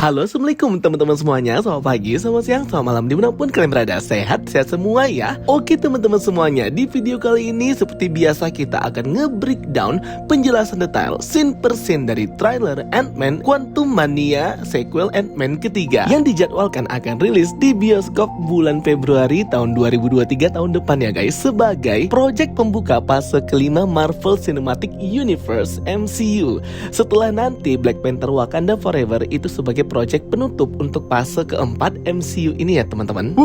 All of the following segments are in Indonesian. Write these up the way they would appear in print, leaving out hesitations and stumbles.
Halo, assalamualaikum teman-teman semuanya. Selamat pagi, selamat siang, selamat malam, dimanapun kalian berada. Sehat semua ya. Oke teman-teman semuanya, di video kali ini seperti biasa kita akan nge-breakdown penjelasan detail scene per scene dari trailer Ant-Man Quantumania sequel Ant-Man ketiga yang dijadwalkan akan rilis di bioskop bulan Februari tahun 2023 tahun depan ya guys, sebagai project pembuka fase kelima Marvel Cinematic Universe MCU. Setelah nanti Black Panther Wakanda Forever itu sebagai project penutup untuk fase keempat MCU ini ya teman-teman.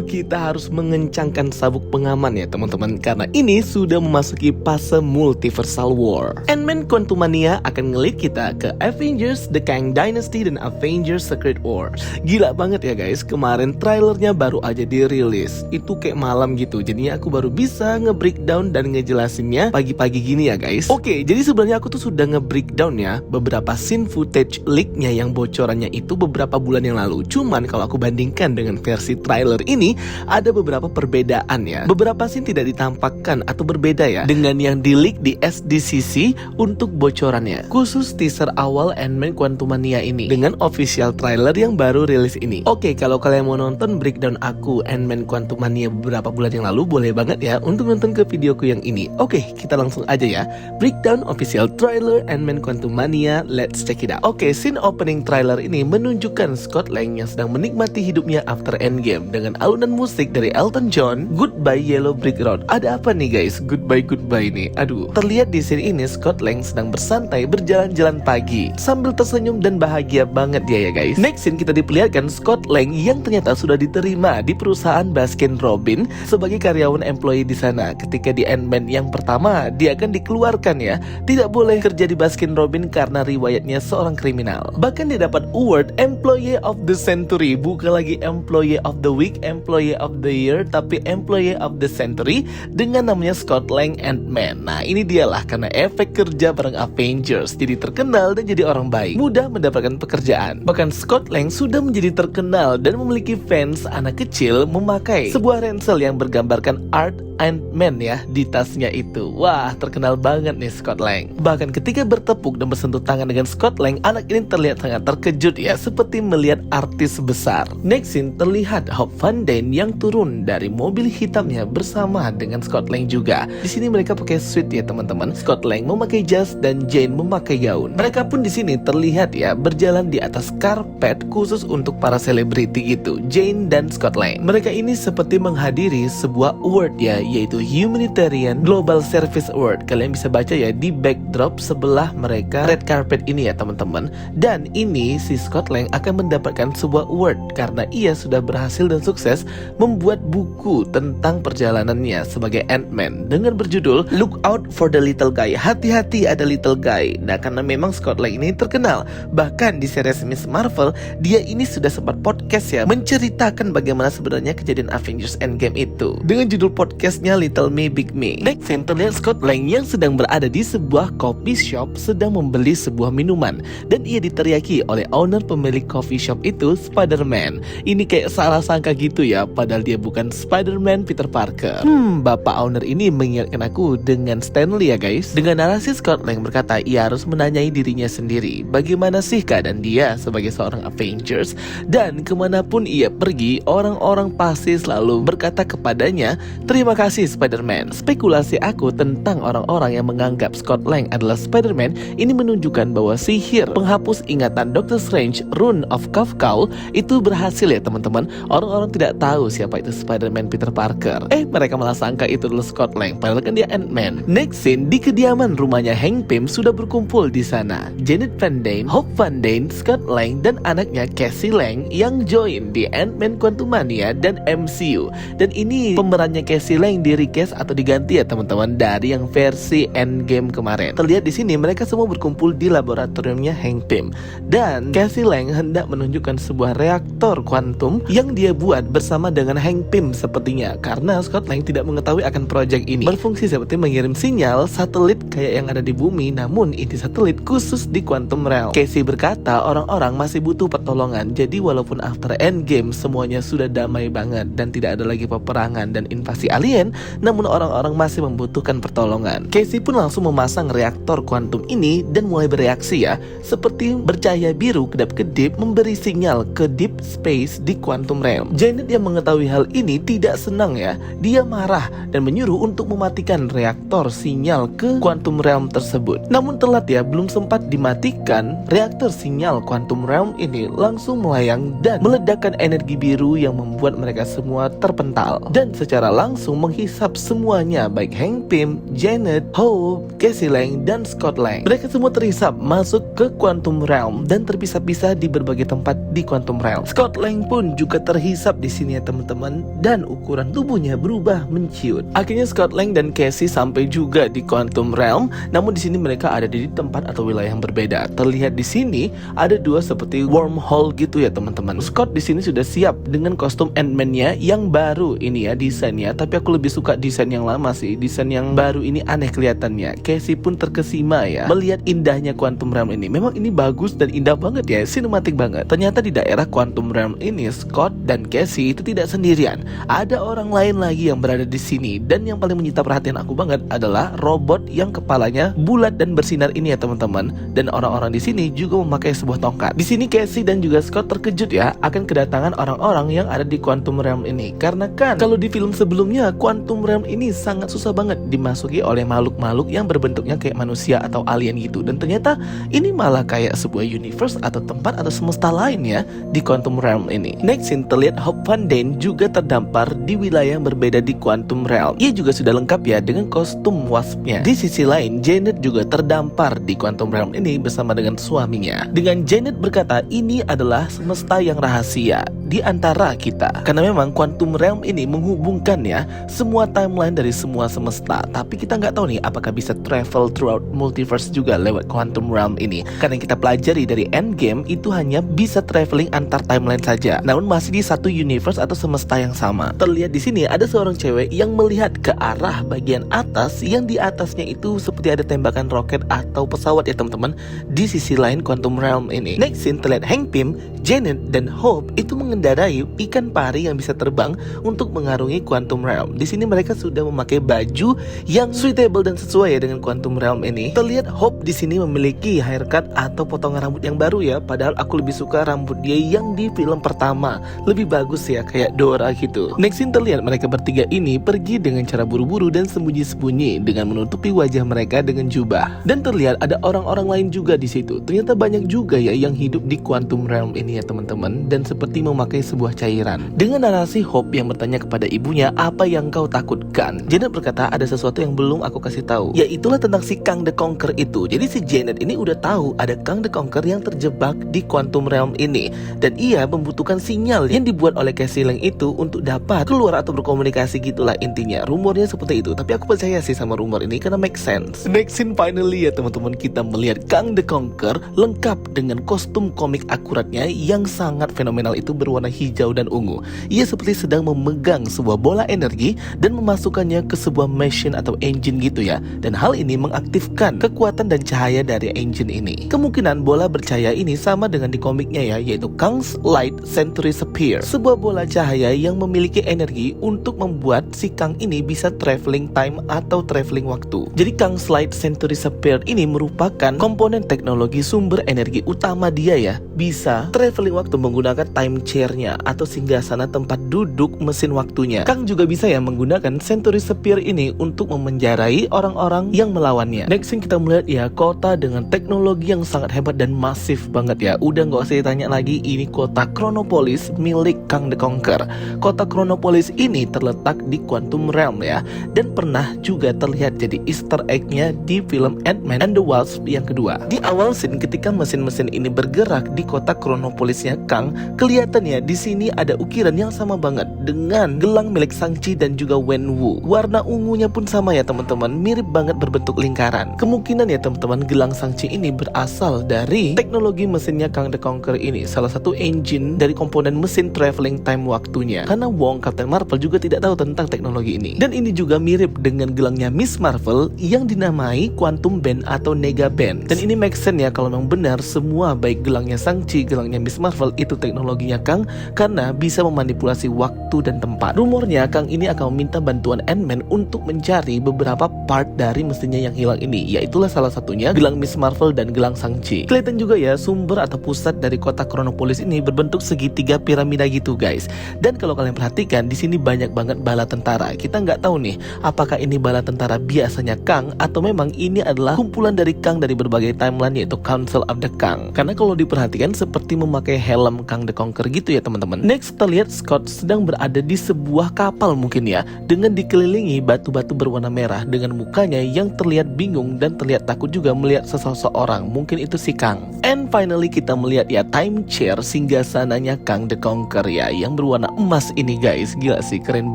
Kita harus mengencangkan sabuk pengaman ya teman-teman, karena ini sudah memasuki fase multiversal war. Ant-Man Quantumania akan ngelit kita ke Avengers The Kang Dynasty dan Avengers Secret Wars. Gila banget ya guys, kemarin trailernya baru aja dirilis. Itu kayak malam gitu, jadinya aku baru bisa nge-breakdown dan ngejelasinnya pagi-pagi gini ya guys. Oke, jadi sebenarnya aku tuh sudah nge-breakdown ya beberapa scene footage leaknya yang bocorannya itu beberapa bulan yang lalu. Cuman kalau aku bandingkan dengan versi trailer ini, ada beberapa perbedaan ya. Beberapa scene tidak ditampakkan atau berbeda ya dengan yang di leak di SDCC untuk bocorannya. Khusus teaser awal Ant-Man Quantumania ini dengan official trailer yang baru rilis ini. Oke, kalau kalian mau nonton breakdown aku Ant-Man Quantumania beberapa bulan yang lalu, boleh banget ya untuk nonton ke videoku yang ini. Oke, kita langsung aja ya. Breakdown official trailer Ant-Man Quantumania, let's check it out. Oke, scene opening trailer ini menunjukkan Scott Lang yang sedang menikmati hidupnya after Endgame dengan alunan musik dari Elton John, Goodbye Yellow Brick Road. Ada apa nih guys? Goodbye nih. Aduh, terlihat di scene ini Scott Lang sedang bersantai berjalan-jalan pagi sambil tersenyum dan bahagia banget dia ya guys. Next scene kita diperlihatkan Scott Lang yang ternyata sudah diterima di perusahaan Baskin Robbins sebagai karyawan employee di sana. Ketika di Ant-Man yang pertama, dia akan dikeluarkan ya. Tidak boleh kerja di Baskin Robbins karena riwayatnya seorang kriminal. Bahkan dia dapat award Employee of the Century, bukan lagi Employee of the Week, Employee of the Year, tapi Employee of the Century dengan namanya Scott Lang Ant-Man. Nah ini dialah karena efek kerja bareng Avengers, jadi terkenal dan jadi orang baik, mudah mendapatkan pekerjaan. Bahkan Scott Lang sudah menjadi terkenal dan memiliki fans anak kecil memakai sebuah ransel yang bergambarkan art Ant-Man ya di tasnya itu. Wah, terkenal banget nih Scott Lang. Bahkan ketika bertepuk dan bersentuh tangan dengan Scott Lang, anak ini terlihat sangat terkejut ya, seperti melihat artis besar. Next scene terlihat Hope Van Dyne yang turun dari mobil hitamnya bersama dengan Scott Lang juga. Di sini mereka pakai suit ya teman-teman. Scott Lang memakai jas dan Jane memakai gaun. Mereka pun di sini terlihat ya berjalan di atas karpet khusus untuk para selebriti gitu, Jane dan Scott Lang. Mereka ini seperti menghadiri sebuah award ya, yaitu Humanitarian Global Service Award. Kalian bisa baca ya di backdrop sebelah mereka red carpet ini ya teman-teman. Dan ini si Scott Lang akan mendapatkan sebuah award karena ia sudah berhasil dan sukses membuat buku tentang perjalanannya sebagai Ant-Man dengan berjudul Look Out for the Little Guy. Hati-hati ada little guy. Nah karena memang Scott Lang ini terkenal, bahkan di series Miss Marvel dia ini sudah sempat podcast ya menceritakan bagaimana sebenarnya kejadian Avengers Endgame itu dengan judul podcastnya Little Me Big Me. Next scene terlihat Scott Lang yang sedang berada di sebuah coffee shop sedang membeli sebuah minuman, dan ia diteriaki oleh owner pemilik coffee shop itu Spider-Man. Ini kayak salah sangka gitu ya, padahal dia bukan Spider-Man Peter Parker. Bapak owner ini mengingatkan aku dengan Stanley ya guys. Dengan narasi Scott Lang berkata ia harus menanyai dirinya sendiri, bagaimana sih keadaan dia sebagai seorang Avengers, dan kemanapun ia pergi orang-orang pasti selalu berkata kepadanya, terima kasih Spider-Man. Spekulasi aku tentang orang-orang yang menganggap Scott Lang adalah Spider-Man ini menunjukkan bahwa sihir penghapus ingatan Doctor Strange Rune of Kafkaul itu berhasil ya teman-teman. Orang-orang tidak tahu siapa itu Spider-Man Peter Parker. Mereka malah sangka itu adalah Scott Lang, padahal kan dia Ant-Man. Next scene di kediaman rumahnya Hank Pym sudah berkumpul di sana. Janet Van Dyne, Hope Van Dyne, Scott Lang dan anaknya Cassie Lang yang join di Ant-Man Quantumania dan MCU. Dan ini pemerannya Cassie Lang di recast atau diganti ya teman-teman dari yang versi Endgame kemarin. Terlihat di sini mereka semua berkumpul di laboratoriumnya Hank Pym, dan Cassie Lang hendak menunjukkan sebuah reaktor kuantum yang dia buat bersama dengan Hank Pym sepertinya, karena Scott Lang tidak mengetahui akan proyek ini. Berfungsi seperti mengirim sinyal satelit kayak yang ada di bumi, namun ini satelit khusus di quantum realm. Cassie berkata orang-orang masih butuh pertolongan, jadi walaupun after Endgame semuanya sudah damai banget dan tidak ada lagi peperangan dan invasi alien, namun orang-orang masih membutuhkan pertolongan. Casey pun langsung memasang reaktor kuantum ini dan mulai bereaksi ya, seperti bercahaya biru biru kedap-kedip memberi sinyal ke deep space di quantum realm. Janet yang mengetahui hal ini tidak senang ya. Dia marah dan menyuruh untuk mematikan reaktor sinyal ke quantum realm tersebut. Namun telat ya, belum sempat dimatikan, reaktor sinyal quantum realm ini langsung melayang dan meledakkan energi biru yang membuat mereka semua terpental. Dan secara langsung menghisap semuanya, baik Hank Pym, Janet, Hope, Cassie Lang, dan Scott Lang. Mereka semua terhisap masuk ke quantum realm dan terpisah-pisah di berbagai tempat di quantum realm. Scott Lang pun juga terhisap di sini ya teman-teman, dan ukuran tubuhnya berubah menciut. Akhirnya Scott Lang dan Cassie sampai juga di quantum realm, namun di sini mereka ada di tempat atau wilayah yang berbeda. Terlihat di sini ada dua seperti wormhole gitu ya teman-teman. Scott di sini sudah siap dengan kostum Ant-Man-nya yang baru ini ya desainnya, tapi aku lebih suka desain yang lama sih. Desain yang baru ini aneh kelihatannya. Cassie pun terkesima ya melihat indahnya quantum realm ini. Memang ini bagus dan indah banget ya, sinematik banget. Ternyata di daerah quantum realm ini Scott dan Cassie itu tidak sendirian. Ada orang lain lagi yang berada di sini, dan yang paling menyita perhatian aku banget adalah robot yang kepalanya bulat dan bersinar ini ya teman-teman. Dan orang-orang di sini juga memakai sebuah tongkat. Di sini Cassie dan juga Scott terkejut ya akan kedatangan orang-orang yang ada di quantum realm ini. Karena kan kalau di film sebelumnya quantum realm ini sangat susah banget dimasuki oleh makhluk-makhluk yang berbentuknya kayak manusia atau alien gitu. Dan ternyata ini malah kayak sebuah universe atau tempat atau semesta lain ya di quantum realm ini. Next scene terlihat Hope Van Dyne juga terdampar di wilayah yang berbeda di quantum realm. Ia juga sudah lengkap ya dengan kostum waspnya. Di sisi lain Janet juga terdampar di quantum realm ini bersama dengan suaminya. Dengan Janet berkata ini adalah semesta yang rahasia di antara kita. Karena memang quantum realm ini menghubungkan ya semua timeline dari semua semesta. Tapi kita nggak tahu nih apakah bisa travel throughout multiverse juga lewat quantum realm ini. Karena yang kita pelajari dari Endgame itu hanya bisa traveling antar timeline saja. Namun masih di satu universe atau semesta yang sama. Terlihat di sini ada seorang cewek yang melihat ke arah bagian atas, yang di atasnya itu seperti ada tembakan roket atau pesawat ya teman-teman di sisi lain quantum realm ini. Next scene terlihat Hank Pym, Janet, dan Hope itu mengendarai ikan pari yang bisa terbang untuk mengarungi quantum realm. Di sini mereka sudah memakai baju yang suitable dan sesuai ya dengan quantum realm ini. Terlihat Hope di sini memiliki haircut atau potongan rambut yang baru ya. Padahal aku lebih suka rambut dia yang di film pertama. Lebih bagus ya, kayak Dora gitu. Next scene terlihat mereka bertiga ini pergi dengan cara buru-buru dan sembunyi-sembunyi dengan menutupi wajah mereka dengan jubah. Dan terlihat ada orang-orang lain juga di situ. Ternyata banyak juga ya yang hidup di quantum realm ini ya teman-teman, dan seperti memakai sebuah cairan. Dengan narasi Hope yang bertanya kepada ibunya, apa yang kau takutkan? Janet berkata ada sesuatu yang belum aku kasih tahu, yaitulah tentang si Kang the Conqueror itu. Jadi si Janet ini udah tahu ada Kang the Conqueror yang terjebak di quantum realm ini, dan ia membutuhkan sinyal yang dibuat oleh Cassie Lang itu untuk dapat keluar atau berkomunikasi gitulah intinya. Rumornya seperti itu, tapi aku percaya sih sama rumor ini karena make sense. Next scene finally ya teman-teman, kita melihat Kang the Conqueror lengkap dengan kostum komik akuratnya yang sangat fenomenal itu berwarna hijau dan ungu. Ia seperti sedang memegang sebuah bola energi dan memasukkannya ke sebuah machine atau engine gitu ya. Dan hal ini mengaktifkan kekuatan dan cahaya dari engine ini. Kemungkinan bola bercahaya ini sama dengan di komiknya ya, yaitu Kang's Light Century Spear. Sebuah bola cahaya yang memiliki energi untuk membuat si Kang ini bisa traveling time atau traveling waktu. Jadi Kang's Light Century Spear ini merupakan komponen teknologi sumber energi utama dia ya. Bisa traveling waktu menggunakan time chair-nya atau singgasana tempat duduk mesin waktunya. Kang juga bisa ya menggunakan Century Spear ini untuk memenjarai orang-orang yang melawannya. Next scene kita melihat ya kota dengan teknologi yang sangat hebat dan masif banget ya. Udah nggak usah ditanya lagi, ini kota Chronopolis milik Kang the Conqueror. Kota Chronopolis ini terletak di quantum realm ya, dan pernah juga terlihat jadi Easter egg-nya di film Ant-Man and the Wasp yang kedua. Di awal scene ketika mesin-mesin ini bergerak di kota Chronopolisnya Kang, kelihatannya di sini ada ukiran yang sama banget dengan gelang milik Shang-Chi dan juga Wenwu. Warna ungunya pun sama ya teman-teman, mirip banget berbentuk lingkaran. Kemungkinan ya teman-teman gelang Shang-Chi ini berasal dari teknologi mesinnya Kang the Conqueror ini, salah satu engine dari komponen mesin traveling time waktunya. Karena Wong Captain Marvel juga tidak tahu tentang teknologi ini. Dan ini juga mirip dengan gelangnya Miss Marvel yang dinamai Quantum Band atau Nega Band. Dan ini make sense ya kalau memang benar semua baik gelangnya Shang-Chi, gelangnya Miss Marvel itu teknologinya Kang, karena bisa memanipulasi waktu dan tempat. Rumornya Kang ini akan meminta bantuan Ant-Man untuk mencari beberapa part dari mesinnya yang hilang ini, yaitulah salah satu satunya gelang Miss Marvel dan gelang Shang-Chi. Kelihatan juga ya sumber atau pusat dari kota Chronopolis ini berbentuk segitiga piramida gitu guys. Dan kalau kalian perhatikan di sini banyak banget bala tentara. Kita nggak tahu nih apakah ini bala tentara biasanya Kang atau memang ini adalah kumpulan dari Kang dari berbagai timeline, yaitu Council of the Kang. Karena kalau diperhatikan seperti memakai helm Kang the Conqueror gitu ya teman-teman. Next kita lihat Scott sedang berada di sebuah kapal mungkin ya, dengan dikelilingi batu-batu berwarna merah, dengan mukanya yang terlihat bingung dan terlihat takut juga melihat sesosok orang. Mungkin itu si Kang. And finally kita melihat ya time chair singgasananya Kang the Conqueror ya, yang berwarna emas ini guys. Gila sih, keren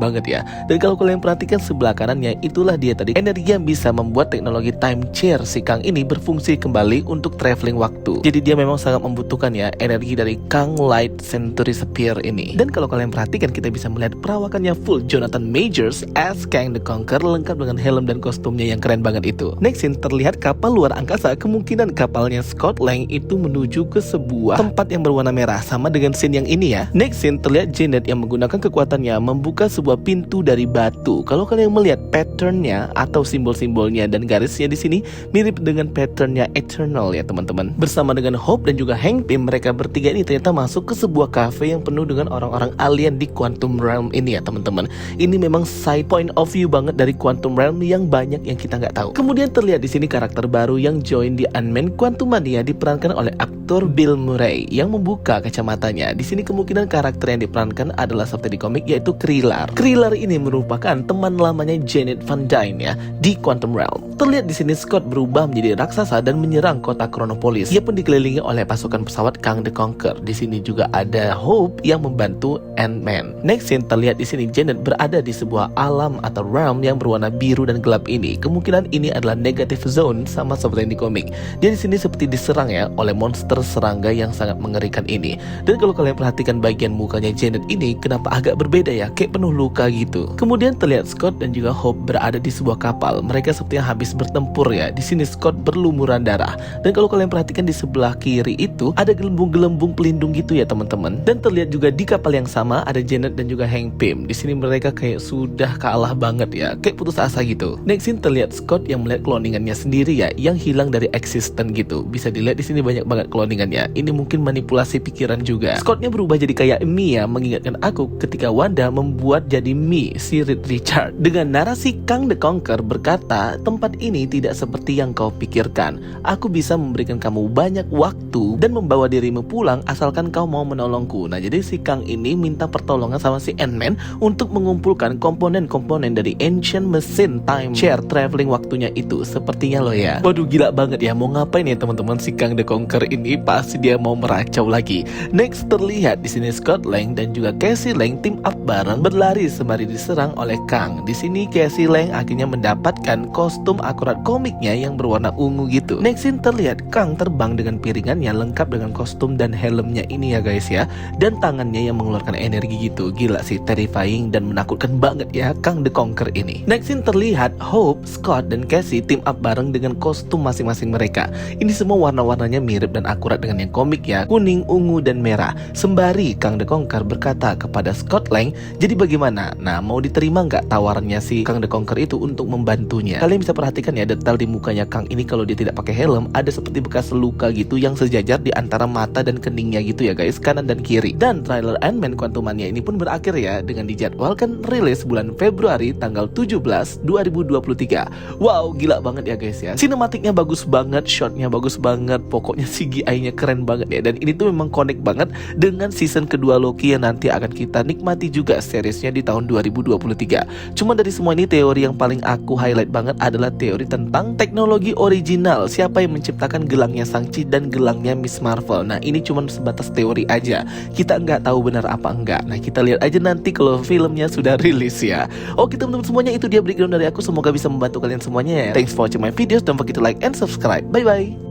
banget ya. Dan kalau kalian perhatikan sebelah kanannya, itulah dia tadi energi yang bisa membuat teknologi time chair si Kang ini berfungsi kembali untuk traveling waktu. Jadi dia memang sangat membutuhkan ya energi dari Kang Light Century Spear ini. Dan kalau kalian perhatikan kita bisa melihat perawakannya full Jonathan Majors as Kang the Conqueror, lengkap dengan helm dan kostumnya yang keren banget itu. Next scene terlihat kapal luar angkasa. Kemungkinan kapalnya Scott Lang itu menuju ke sebuah tempat yang berwarna merah, sama dengan scene yang ini ya. Next scene terlihat Janet yang menggunakan kekuatannya membuka sebuah pintu dari batu. Kalau kalian melihat patternnya atau simbol-simbolnya dan garisnya di sini mirip dengan patternnya Eternal ya teman-teman. Bersama dengan Hope dan juga Hank Pym, mereka bertiga ini ternyata masuk ke sebuah cafe yang penuh dengan orang-orang alien di Quantum Realm ini ya teman-teman. Ini memang side point of view banget dari Quantum Realm yang banyak yang kita nggak tahu. Kemudian terlihat di sini karakter baru yang join di Ant-Man Quantumania diperankan oleh aktor Bill Murray yang membuka kacamatanya. Di sini kemungkinan karakter yang diperankan adalah seperti di komik, yaitu Kriller. Kriller ini merupakan teman lamanya Janet Van Dyne ya di Quantum Realm. Terlihat di sini Scott berubah menjadi raksasa dan menyerang kota Chronopolis. Ia pun dikelilingi oleh pasukan pesawat Kang the Conqueror. Di sini juga ada Hope yang membantu Ant-Man. Next scene terlihat di sini Janet berada di sebuah alam atau realm yang berwarna biru dan gelap ini. Kemungkinan ini adalah negative zone sama seperti yang di komik. Dia di sini seperti diserang ya oleh monster serangga yang sangat mengerikan ini. Dan kalau kalian perhatikan bagian mukanya Janet ini kenapa agak berbeda ya, kayak penuh luka gitu. Kemudian terlihat Scott dan juga Hope berada di sebuah kapal. Mereka sepertinya habis bertempur ya. Di sini Scott berlumuran darah. Dan kalau kalian perhatikan di sebelah kiri itu ada gelembung-gelembung pelindung gitu ya teman-teman. Dan terlihat juga di kapal yang sama ada Janet dan juga Hank Pym. Di sini mereka kayak sudah kalah banget ya, kayak putus asa gitu. Next scene terlihat Scott yang melihat cloningannya sendiri ya, yang hilang dari existence gitu. Bisa dilihat di sini banyak banget cloningannya. Ini mungkin manipulasi pikiran juga. Scottnya berubah jadi kayak Mii ya, mengingatkan aku ketika Wanda membuat jadi Mii si Reed Richard. Dengan narasi Kang the Conqueror berkata, tempat ini tidak seperti yang kau pikirkan. Aku bisa memberikan kamu banyak waktu dan membawa dirimu pulang asalkan kau mau menolongku. Nah jadi si Kang ini minta pertolongan sama si Ant-Man untuk mengumpulkan komponen-komponen dari Ancient Machine Time Chair traveling waktunya itu. Sepertinya loh ya. Waduh gila banget ya, mau ngapain ya teman-teman si Kang the Conqueror ini, pasti dia mau meracau lagi. Next terlihat di sini Scott Lang dan juga Cassie Lang team up bareng berlari sembari diserang oleh Kang. Di sini Cassie Lang akhirnya mendapatkan kostum akurat komiknya yang berwarna ungu gitu. Next scene terlihat Kang terbang dengan piringannya lengkap dengan kostum dan helmnya ini ya guys ya, dan tangannya yang mengeluarkan energi gitu. Gila sih, terrifying dan menakutkan banget ya Kang the Conqueror ini. Next scene terlihat Hope, Scott dan Cassie team up bareng dengan kostum masing-masing mereka. Ini semua warna-warnanya mirip dan akurat dengan yang komik ya, kuning, ungu dan merah. Sembari Kang the Conqueror berkata kepada Scott Lang, jadi bagaimana? Nah mau diterima nggak tawarannya si Kang the Conqueror itu untuk membantunya? Kalian bisa perhatikan ya detail di mukanya Kang ini, kalau dia tidak pakai helm ada seperti bekas luka gitu yang sejajar di antara mata dan keningnya gitu ya guys, kanan dan kiri. Dan trailer Ant-Man Quantumania ini pun berakhir ya dengan dijadwalkan rilis bulan Februari tanggal 17, 2023. Wow gila banget ya guys ya, sinematiknya bagus banget, shotnya bagus banget, pokoknya CGI-nya keren banget ya. Dan ini tuh memang connect banget dengan season kedua Loki yang nanti akan kita nikmati juga seriesnya di tahun 2023. Cuma dari semua ini teori yang paling aku highlight banget adalah teori tentang teknologi original, siapa yang menciptakan gelangnya Shang-Chi dan gelangnya Miss Marvel. Nah ini cuma sebatas teori aja, kita nggak tahu benar apa enggak. Nah kita lihat aja nanti kalau filmnya sudah rilis ya. Oke teman-teman semuanya, itu dia breakdown dari aku, semoga bisa membantu kalian semuanya ya. Thanks for watching my videos, don't forget to like and subscribe. Bye bye.